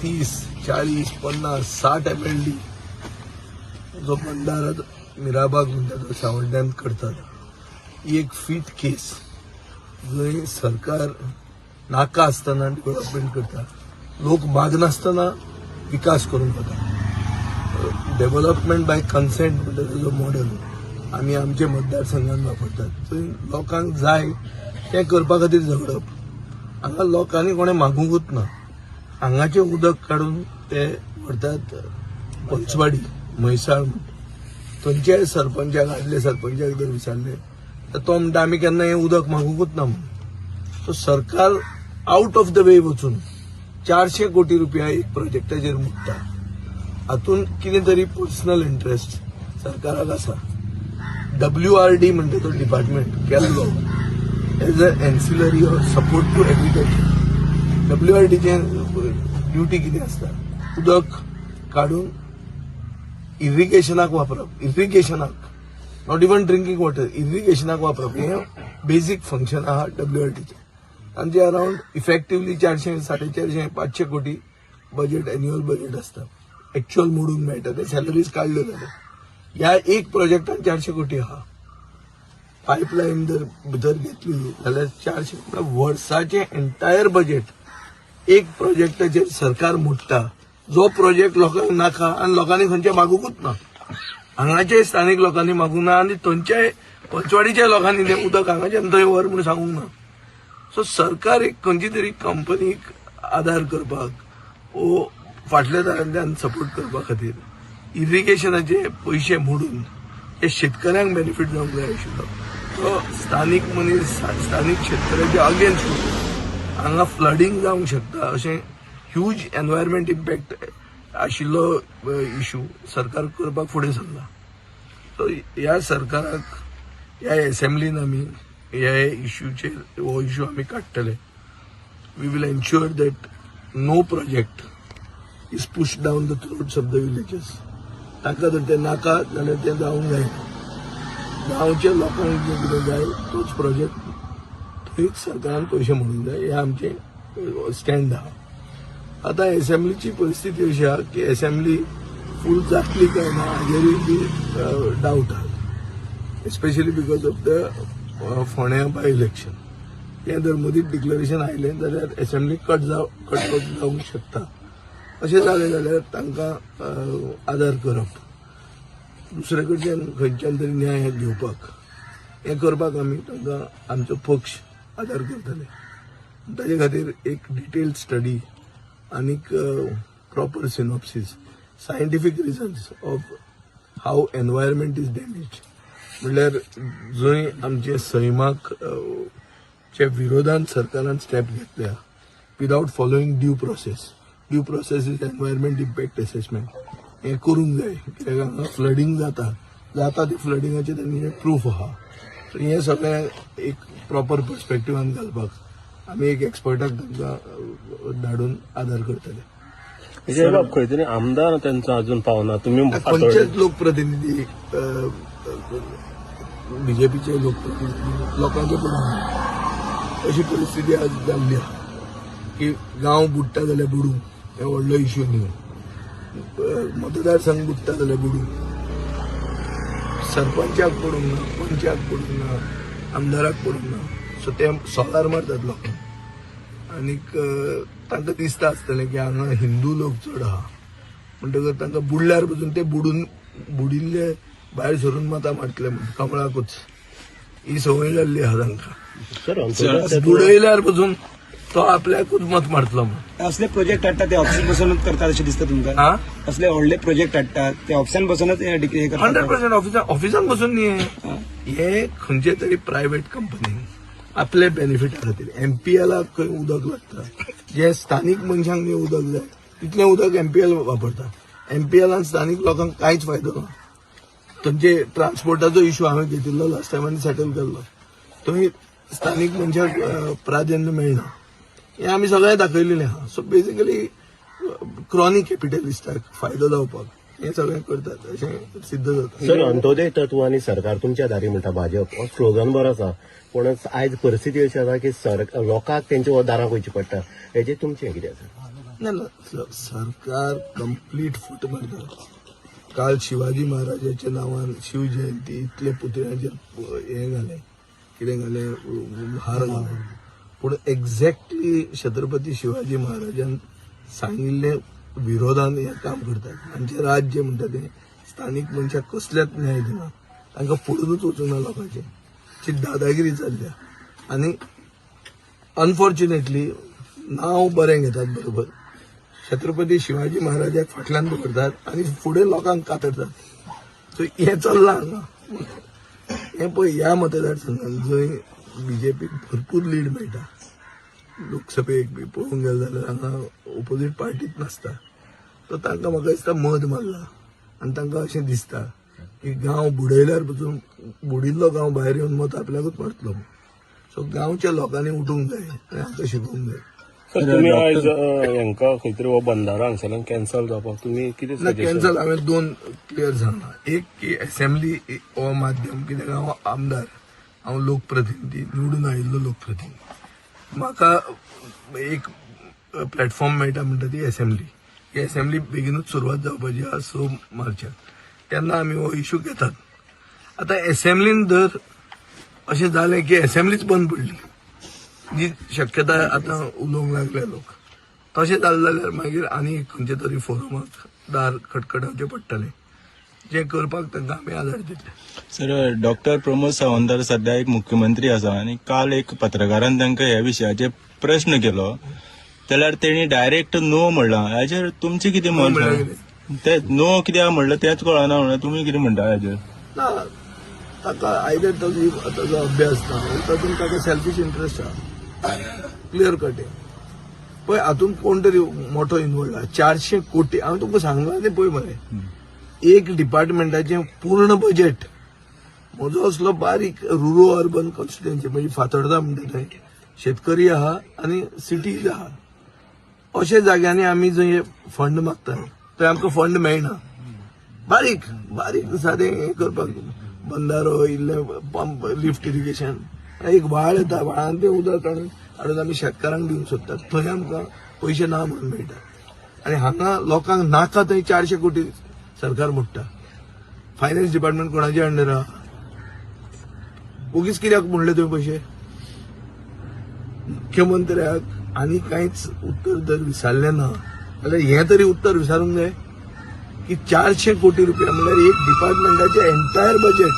तीस 40 50 60 MLD जो भंडारा मिराबाग म्हणटा तो सावड्ड्यान करतात ही एक फीट केस जंय सरकार नाका आसतना डेव्हलपमेंट करता लोक मागनासतना विकास करून वता डेव्हलपमेंट बाय कन्सेंट म्हणटा जो मॉडेल आमी आमच्या मतदारसंघात वापरतात थंय लोकांक जाय ते करपा खातीर झगडप हांगा लोकांनी कोणें मागूंकूच ना हांगाचें उदक काडून ते व्हरतात पंचवाडी म्हैसाळ थंयचे सरपंचाक आदले सरपंचाक जर विचारले तर तो म्हणटा आमी केन्ना हें उदक मागूंकूच ना म्हणून सो सरकार आउट ऑफ द वे वचून 400 कोटी रुपया एक प्रोजेक्टाचेर मुट्टा हातून कितें तरी पर्सनल इंटरेस्ट सरकाराक आसा WRD म्हणटा तो डिपार्टमेंट केल्लो as a ancillary or support to agriculture WRDचे ड्युटी कितें आसता उदक काडून इरिगेशनाक वापरप इरिगेशनाक नॉट इवन ड्रिंकिंग वॉटर इरिगेशनाक वापरप हें बेसिक फंक्शन आहा WRDचें आनी जे अराउंड इफेक्टिवली 400 450 500 कोटी बजेट एन्युअल बजेट आसता एक्च्युअल मोडून मेळटा ते सॅलरीज काडल्यो जाल्यार ह्या एक प्रोजेक्टान 400 कोटी आहा पायपलायन जर भितर घेतली जाल्यार 400 वर्साचें एंटायर बजेट एक प्रोजेक्टाचेर सरकार मोडटा जो प्रोजेक्ट लोकांक नाका आनी लोकांनी खंयचे मागूंकूच ना हांगाचे स्थानीक लोकांनी मागूंक ना आनी थंयचे पंचवाडीच्या लोकांनी तें उदक हांगाच्यान थंय व्हर म्हूण सांगूंक ना सो सरकार एक खंयची तरी कंपनीक आदार करपाक ओ फाटल्या दारांतल्यान सपोर्ट करपा खातीर इरिगेशनाचे पयशे मोडून हे शेतकऱ्यांक बेनिफीट जावंक जाय आशिल्लो तो स्थानीक मनीस स्थानीक शेतकऱ्याच्या अगेन्स्ट हांगा फ्लडींग जावंक शकता अशें ह्यूज एनवायरमेंट इम्पॅक्ट आशिल्लो इशू सरकार करपाक फुडें सरला सो ह्या सरकाराक ह्या एसेंब्लीन आमी ह्या इशूचेर हो इशू आमी काडटले we will ensure that no project is push down the throats of the villages ताका जर ते नाका जाल्यार ते जावंक जायना गांवच्या लोकांक जे कितें जाय तोच प्रोजेक्ट थंयच सरकारान पयशे म्हणूंक जाय हे आमचें स्टँड आहा आतां एसेंब्लीची परिस्थिती अशी आहा की एसेंब्ली फूल जातली काय ना हाजेरूय बी डावट आहा एस्पेशली बिकॉज ऑफ द फोंड्या बाय इलेक्शन हें जर मदींच डिक्लेरेशन आयलें जाल्यार एसेंब्ली कट जावंक शकता अशें जालें जाल्यार तांकां आदार करप दुसरे कडच्यान खंयच्यान तरी न्याय घेवपाक हें करपाक आमी तांकां आमचो पक्ष आदार करतले ताजे खातीर एक डिटेल्ड स्टडी आनीक proper synopsis scientific reasons of how environment is damage म्हणल्यार जंय आमचे सैमाक च्या विरोधान सरकारान स्टेप घेतल्या without following due process is environment impact assessment हें करूंक जाय कित्याक हांगा फ्लडींग जाता ते फ्लडींगाचे तांचे प्रूफ आहा सो हें सगळें एक प्रॉपर पर्स्पेक्टिवान घालपाक आमी एक एक्सपर्टाक तांकां धाडून आदार करतले खंय तरी आमदार त्यांचा अजून पावना तुमी खंयचेच लोकप्रतिनिधी बीजेपीचे लोकप्रतिनिधी लोकांचे पण अशी परिस्थिती आज जाल्ली आहा की गांव बुडटा जाल्यार बुडूं हे व्हडलो इश्यू न्ही मतदारसंघ बुडटा जाल्यार बुडूं सरपंचाक पडूंक ना पंचाक पडूंक ना आमदाराक पडूंक ना सो ते सोलार मारतात लोकांक आनीक तांकां दिसता आसतलें की हांगा हिंदू लोक चड आहा म्हणटकच तांकां बुडल्यार पसून ते बुडिल्ले भायर सरून मतां मारतले म्हणून कमळाकूच ही संवय जाल्ली आहा तांकां बुडयल्यार पसून तो आपल्याकूच मत मारतलो म्हणून असले प्रोजेक्ट हाडटा ते ऑफिसान बसूनच करतात अशें दिसता तुमकां असले व्हडले प्रोजेक्ट हाडटात ते ऑफिसान बसूनच 100% ऑफिसान बसून न्ही हे खंयचे तरी प्रायव्हेट कंपनी आपले बेनिफिटा खातीर MPLाक खंय उदक लागता जे स्थानीक मनशांक जे उदक जाय तितलें उदक MPL वापरता MPLान स्थानीक लोकांक कांयच फायदो ना थंयचे ट्रान्सपोर्टाचो इश्यू हांवें घेतिल्लो लास्ट टायमांनी सेटल केल्लो थंय स्थानीक मनशाक प्राधान्य मेळना हें आमी सगळें दाखयलेलें आहा सो बेसिकली क्रॉनीक कॅपिटलिस्टाक फायदो जावपाक हे सगळें करतात अशें सिद्ध जाता. सर, अंत्योदय तत्व आनी सरकार तुमच्या दारी म्हणटा भाजप हो स्लोगन बरो आसा, पूण आयज परिस्थिती अशी आसा की लोकांक तेंच्या दाराक वयचें पडटा. हेजेर तुमचें कितें आसा? ना सरकार कंप्लीट फूट मारता. काल शिवाजी महाराजाच्या नांवान शिवजयंती इतले पुतळ्याचेर हे घाले, कितें घाले, हार घाले, पूण एक्झॅक्टली छत्रपती शिवाजी महाराजान सांगिल्ले विरोधान हे काम करतात. तांचे राज्य म्हणटा ते स्थानीक मनशाक कसल्याच न्याय दिना, तांकां पडूनच वचूंक ना लोकांचे. ची दादागिरी चल्ल्या आनी अनफॉर्च्युनेटली नांव बरें घेतात बरोबर, छत्रपती शिवाजी महाराजाक फाटल्यान दवरतात आनी फुडें लोकांक कातरतात. सो हें चल्लां हांगा. हें पळय ह्या मतदारसंघात जंय बीजेपीक भरपूर लीड मेळटा, लोकसभेक बी पळोवंक गेले जाल्यार हांगा ओपोजीट पार्टीच नासता, तो तांकां म्हाका दिसता मत मारला आनी तांकां अशें दिसता की गांव बुडयल्यार पसून बुडिल्लो गांव भायर येवन मत आपल्याकूच मारतलो. सो गांवच्या लोकांनी उठूंक जाय आनी हांकां शिकोवंक जाय. सर, तुम्ही आयज हांकां खंय तरी हो बंधारो हांगसरल्यान कॅन्सल जावपाक तुमी कितें ना कॅन्सल हांवें दोन क्लियर सांगला. एक की असेंब्ली हो माध्यम, कित्याक हांव आमदार, हांव लोकप्रतिनिधी, निवडून आयिल्लो लोकप्रतिनिधी. म्हाका एक प्लॅटफॉर्म मेळटा म्हणटा ती असेंब्ली. ही असेंब्ली बेगीनूच सुरवात जावपाची आसा 6 मार्चाक. तेन्ना आमी हो इश्यू घेतात. आतां असेंब्लीन जर अशें जालें की असेंब्लीच बंद पडली, जी शक्यताय आतां उलोवंक लागले लोक, तशें जालें जाल्यार मागीर आनी खंयचे तरी फोरमाक दार खटखटावचे पडटले, जे करपाक तांकां आमी आदार दितले. सर, डॉक्टर प्रमोद सावंत सध्या एक मुख्यमंत्री आसा आनी काल एक पत्रकारान तांकां ह्या विशयाचेर प्रश्न केलो जाल्यार तेणी डायरेक्ट नो म्हणलां. हाचेर तुमचें कितें मत? ते नो कित्याक म्हणलं तेंच कळना म्हणून तुमी कितें म्हणटा हाचेर? ना ताका आयदर ताजो अभ्यास ना, तातूंत ताका सेल्फीश इंट्रस्ट आहा, क्लियर कट आहे. पळय हातूंत कोण तरी मोठो इन्वॉल्ड आहा. 400 कोटी हांवें तुमकां सांगलां तें पळय मरे, एक डिपार्टमेंटाचें पूर्ण बजेट. म्हजो असलो बारीक रुरल अर्बन कॉन्स्टिट्युएन्सी म्हणजे फातोर्डा म्हणटा थंय शेतकरी आहा आनी सिटीज आहा. अशा जाग्यांनी आमी जंय फंड मागता थंय आमकां फंड मेळना. बारीक बारीक सादें हें करपाक, बंधारो इल्ले पंप, लिफ्ट इरिगेशन, एक व्हाळ येता, व्हाळान तें उदक हाडून आमी शेतकारांक दिवंक सोदतात, थंय आमकां पयशे ना म्हणून मेळटा. आनी हांगा लोकांक नाका थंय 400 कोटी सरकार मोडटा. फायनान्स डिपार्टमेंट कोणाचे अंडर आहा? उगीच कित्याक म्हणले तुवें पयशे? मुख्यमंत्र्याक आनी कांयच उत्तर जर विचारलें ना जाल्यार हें तरी उत्तर विचारूंक जाय की 400 कोटी रुपया म्हणल्यार एक डिपार्टमेंटाचे एंटायर बजेट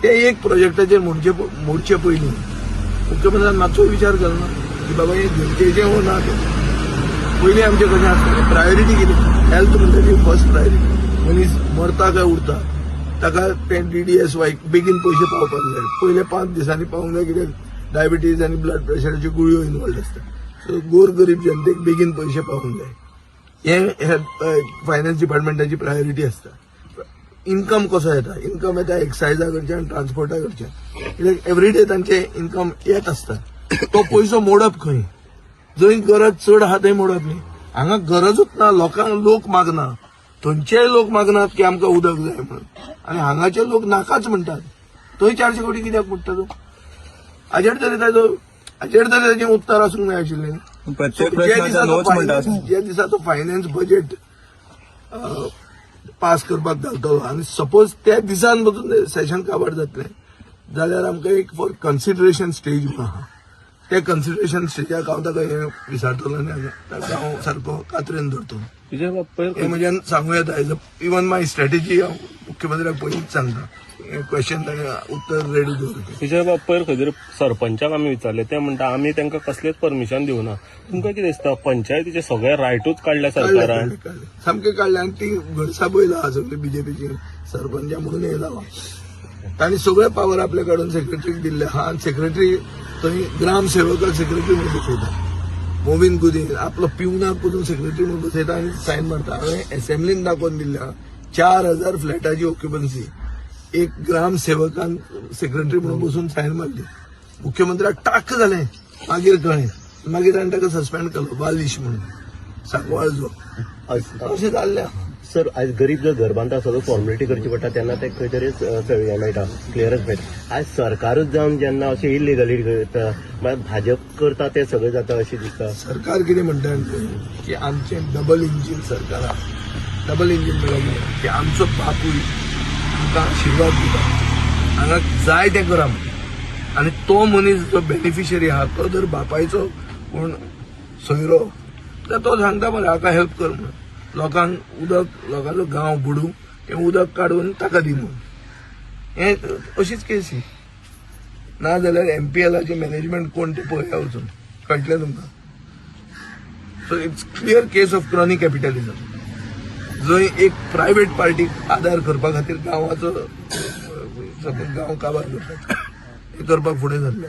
ते एक प्रोजेक्टाचेर मोडचे पयलीं मुख्यमंत्र्यान मातसो विचार केलो ना की बाबा हें जनतेचें हो ना तें. पयलीं आमचें कशें आसतलें, प्रायोरिटी कितें? हेल्थ म्हणटा ती फर्स्ट प्रायोरिटी. मनीस मरता काय उरता ताका तें DDSY बेगीन पयशे पावपाक जाय. पयले 5 दिसांनी पावूंक जाय, कित्याक डायबिटीज आनी ब्लड प्रेशराची गुळयो इन्वॉल्ड आसता. सो गोर गरीब जनतेक बेगीन पयशे पावूंक जाय, हे फायनान्स डिपार्टमेंटाची प्रायोरिटी आसता. इन्कम कसो येता? इन्कम येता एक्सायजा कडच्यान, ट्रान्सपोर्टा कडच्यान, कित्याक एवरीडे तांचे इन्कम येत आसता. तो पयसो मोडप खंय? जंय गरज चड आहा थंय मोडप न्ही. हांगा गरजूच ना, लोकांक लोक मागना, थंयचेय लोक मागनात की आमकां उदक जाय म्हणून, आनी हांगाचे लोक नाकाच म्हणटात. थंय 400 कोटी कित्याक पडटा तो? हाजेर तरी ताचें उत्तर आसूंक जाय आशिल्लें. ज्या दिसा तो फायनान्स बजेट पास करपाक घालतलो आनी सपोज त्या दिसान पसून सेशन काबार जातलें जाल्यार आमकां एक फॉर कन्सिडरेशन स्टेज म्हणून आहा, त्या कन्सिडरेशन स्टेजाक हांव ताका हें विचारतलो आनी ताका हांव सारको कात्रेन धरतलो. हें म्हज्यान सांगूं येता. इवन माय स्ट्रॅटेजी हांव मुख्यमंत्र्याक पयलींच सांगता. क्वेश्चन ताणें उत्तर रेडी दवरता. विजय बाब, पयर खंय तरी सरपंचाक आमी विचारले, ते म्हणटा आमी तांकां कसलेच परमिशन दिवना. तुमकां कितें दिसता, पंचायतीचे सगळे रायटूच काडल्या सरकारान? सामकें काडलें. आनी ती घडसाबयल आहा सगळी बीजेपीची सरपंचा म्हणून हे लावा. तांणी सगळे पावर आपले कडून सेक्रेटरीक दिल्ले आहा आनी सेक्रेटरी थंय ग्रामसेवकाक सेक्रेटरी म्हणून बसयता. मोविन गुदीन आपलो पिवनाक पसून सेक्रेटरी म्हणून बसयता आनी सायन मारता. हांवें असेंब्लीन दाखोवन दिल्या 4000 फ्लॅटाची ऑक्युपन्सी एक ग्रामसेवकान सेक्रेटरी म्हणून बसून सायन मारली. मुख्यमंत्र्याक टाक जालें, मागीर कळ्ळें, मागीर ताणें ताका सस्पेंड केलो बालिश म्हणून, सांकवाळजो. अशें जाल्लें. सर आयज गरीब जर घर बांदता सगळं फॉर्मेलिटी करची पडटा तेन्ना ते खंय तरी हें मेळटा क्लियरन्स मेळटा. आयज सरकारूच जावन जेन्ना अशें इलिगलिटी करता मागीर भाजप करता तें सगळें जाता अशें दिसता. सरकार कितें म्हणटा की आमचें डबल इंजीन सरकार आहा. डबल इंजीन म्हणल्यार की आमचो बापूय आमकां आशिर्वाद दिता हांगा जाय तें करा म्हणून. आनी तो मनीस जो बेनिफिशरी आहा तो जर बापायचो कोण सोयरो जाल्यार तो सांगता मरे हाका हेल्प कर म्हणून. लोकांक उदक लोकांचो गांव बुडू हें उदक काडून ताका दी म्हणून. हें अशीच केस ही. नाजाल्यार MPLाचें मॅनेजमेंट कोण तें पळया वचून कळटलें तुमकां. So it's clear case of chronic capitalism. जंय एक प्रायव्हेट पार्टीक आदार करपा खातीर गांवाचो गांव काबार करतात हे करपाक फुडें सरले.